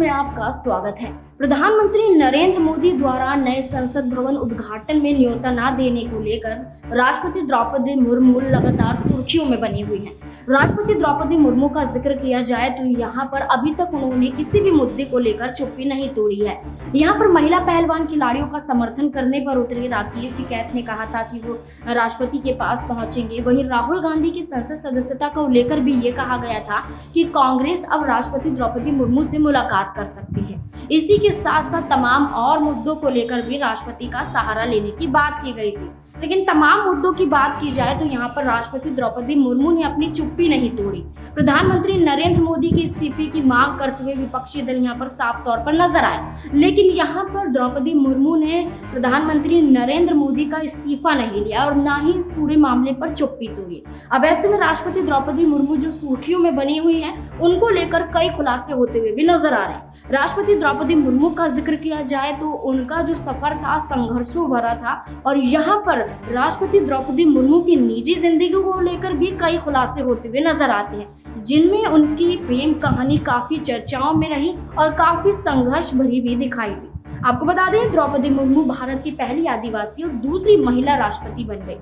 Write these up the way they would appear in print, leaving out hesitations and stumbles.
में आपका स्वागत है। प्रधानमंत्री नरेंद्र मोदी द्वारा नए संसद भवन उद्घाटन में न्योता न देने को लेकर राष्ट्रपति द्रौपदी मुर्मू लगातार सुर्खियों में बनी हुई हैं। राष्ट्रपति द्रौपदी मुर्मू का जिक्र किया जाए तो यहाँ पर अभी तक उन्होंने किसी भी मुद्दे को लेकर चुप्पी नहीं तोड़ी है। यहाँ पर महिला पहलवान खिलाड़ियों का समर्थन करने पर उतरे राकेश टिकैत ने कहा था कि वो राष्ट्रपति के पास पहुंचेंगे। वहीं राहुल गांधी की संसद सदस्यता को लेकर भी ये कहा गया था कि कांग्रेस अब राष्ट्रपति द्रौपदी मुर्मू से मुलाकात कर सकती है। इसी के साथ साथ तमाम और मुद्दों को लेकर भी राष्ट्रपति का सहारा लेने की बात की गई थी। लेकिन तमाम मुद्दों की बात की जाए तो यहाँ पर राष्ट्रपति द्रौपदी मुर्मू ने अपनी चुप्पी नहीं तोड़ी। प्रधानमंत्री नरेंद्र मोदी के इस्तीफे की मांग करते हुए विपक्षी दल यहाँ पर साफ तौर पर नजर आए, लेकिन यहाँ पर द्रौपदी मुर्मू ने प्रधानमंत्री नरेंद्र मोदी का इस्तीफा नहीं लिया और न ही इस पूरे मामले पर चुप्पी तोड़ी। अब ऐसे में राष्ट्रपति द्रौपदी मुर्मू जो सुर्खियों में बनी हुई है, उनको लेकर कई खुलासे होते हुए भी नजर आ रहे हैं। राष्ट्रपति द्रौपदी मुर्मू का जिक्र किया जाए तो उनका जो सफर था संघर्षों भरा था और यहाँ पर राष्ट्रपति द्रौपदी मुर्मू की निजी जिंदगी को लेकर भी कई खुलासे होते हुए नजर आते हैं, जिनमें उनकी प्रेम कहानी काफी चर्चाओं में रही और काफी संघर्ष भरी भी दिखाई दी। आपको बता दें, द्रौपदी मुर्मू भारत की पहली आदिवासी और दूसरी महिला राष्ट्रपति बन गई।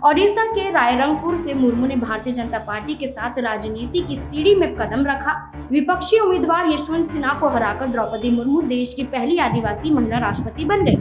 ओडिशा के रायरंगपुर से मुर्मू ने भारतीय जनता पार्टी के साथ राजनीति की सीढ़ी में कदम रखा। विपक्षी उम्मीदवार यशवंत सिन्हा को हराकर द्रौपदी मुर्मू देश की पहली आदिवासी महिला राष्ट्रपति बन गई।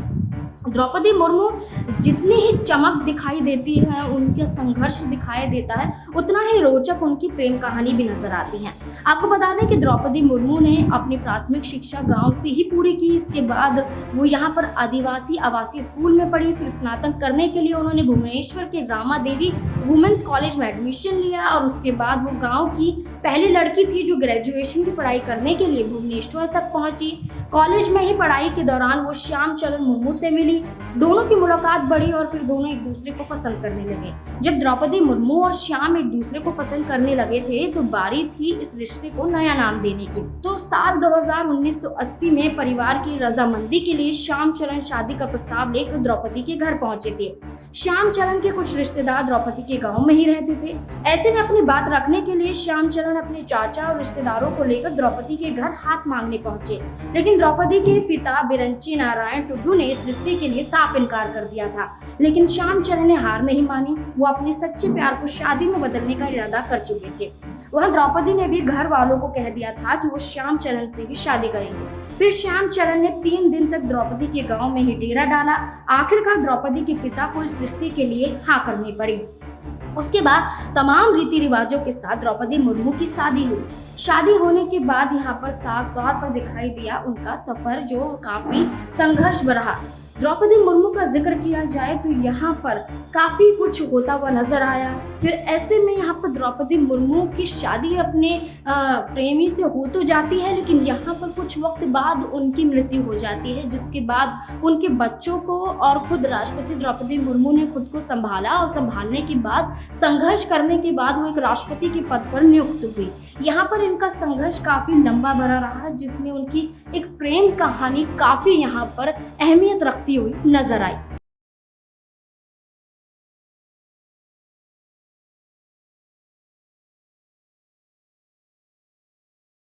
द्रौपदी मुर्मू जितनी ही चमक दिखाई देती है, उनका संघर्ष दिखाई देता है, उतना ही रोचक उनकी प्रेम कहानी भी नजर आती है। आपको बता दें कि द्रौपदी मुर्मू ने अपनी प्राथमिक शिक्षा गांव से ही पूरी की। इसके बाद वो यहाँ पर आदिवासी आवासीय स्कूल में पढ़ी। फिर स्नातक करने के लिए उन्होंने भुवनेश्वर के रामा देवी वुमेन्स कॉलेज में एडमिशन लिया और उसके बाद वो गाँव की पहली लड़की थी जो ग्रेजुएशन की पढ़ाई करने के लिए भुवनेश्वर तक पहुंची। कॉलेज में ही पढ़ाई के दौरान वो श्याम चरण मुर्मू से मिली। दोनों की मुलाकात बढ़ी और फिर दोनों एक दूसरे को पसंद करने लगे। जब द्रौपदी मुर्मू और श्याम एक दूसरे को पसंद करने लगे थे तो बारी थी इस रिश्ते को नया नाम देने की। तो साल 1980 में परिवार की रजामंदी के लिए श्याम चरण शादी का प्रस्ताव लेकर द्रौपदी के घर पहुंचे थे। श्याम चरण के कुछ रिश्तेदार द्रौपदी के गांव में ही रहते थे। ऐसे में अपनी बात रखने के लिए श्याम चरण अपने चाचा और रिश्तेदारों को लेकर द्रौपदी के घर हाथ मांगने पहुंचे, लेकिन द्रौपदी के पिता बिरंची नारायण टुडू ने इस रिश्ते के लिए साफ इनकार कर दिया था। लेकिन श्याम चरण ने हार नहीं मानी। वो अपने सच्चे प्यार को शादी में बदलने का इरादा कर चुके थे। वह द्रौपदी ने भी घर वालों को कह दिया था कि वो श्याम चरण से ही शादी करेंगे। फिर श्याम चरण ने 3 दिन तक द्रौपदी के गांव में ही डेरा डाला। आखिरकार द्रौपदी के पिता को इस रिश्ते के लिए हाँ करनी पड़ी। उसके बाद तमाम रीति रिवाजों के साथ द्रौपदी मुर्मू की शादी हुई। शादी होने के बाद यहाँ पर साफ तौर पर दिखाई दिया उनका सफर जो काफी संघर्ष रहा। द्रौपदी मुर्मू का जिक्र किया जाए तो यहाँ पर काफी कुछ होता हुआ नजर आया। फिर ऐसे में यहाँ पर द्रौपदी मुर्मू की शादी अपने प्रेमी से हो तो जाती है, लेकिन यहाँ पर कुछ वक्त बाद उनकी मृत्यु हो जाती है, जिसके बाद उनके बच्चों को और खुद राष्ट्रपति द्रौपदी मुर्मू ने खुद को संभाला और संभालने के बाद संघर्ष करने के बाद वो एक राष्ट्रपति के पद पर नियुक्त हुई। यहाँ पर इनका संघर्ष काफी लंबा भरा रहा, जिसमें उनकी एक प्रेम कहानी काफी यहाँ पर अहमियत रखती हुई नजर आई।